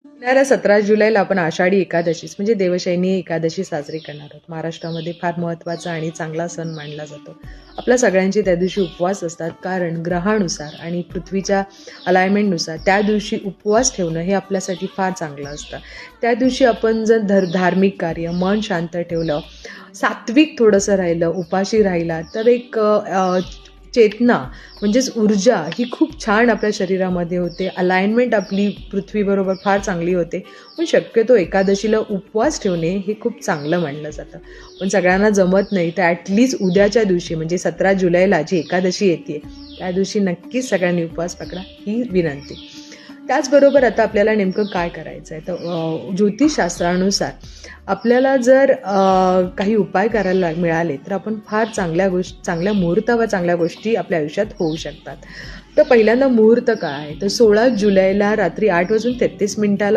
येणाऱ्या 17 जुलैला आपण आषाढी एकादशीच म्हणजे देवशयनी एकादशी साजरी करणार आहोत. महाराष्ट्रामध्ये फार महत्त्वाचा आणि चांगला सण मानला जातो. आपल्या सगळ्यांचे त्या दिवशी उपवास असतात, कारण ग्रहानुसार आणि पृथ्वीच्या अलाइनमेंटनुसार त्या दिवशी उपवास ठेवणं हे आपल्यासाठी फार चांगलं असतं. त्या दिवशी आपण जर धार्मिक कार्य, मन शांत ठेवलं, सात्विक थोडंसं राहिलं, उपाशी राहिला, तर एक चेतना म्हणजेच ऊर्जा ही खूप छान आपल्या शरीरामध्ये होते. अलाइनमेंट आपली पृथ्वीबरोबर फार चांगली होते. पण शक्यतो एकादशीला उपवास ठेवणे हे खूप चांगलं मानलं जातं. पण सगळ्यांना जमत नाही, तर ॲटलीस्ट उद्याच्या दिवशी म्हणजे 17 जुलैला जी एकादशी येते त्या दिवशी नक्कीच सगळ्यांनी उपवास पकडा ही विनंती. त्याचबरोबर आता आपल्याला नेमकं काय करायचं आहे, तर ज्योतिषशास्त्रानुसार आपल्याला जर काही उपाय करायला मिळाले तर आपण फार चांगल्या मुहूर्त व चांगल्या गोष्टी आपल्या आयुष्यात होऊ शकतात. तर पहिल्यांदा मुहूर्त काय आहे, तर 16 जुलैला रात्री 8:33 वाजून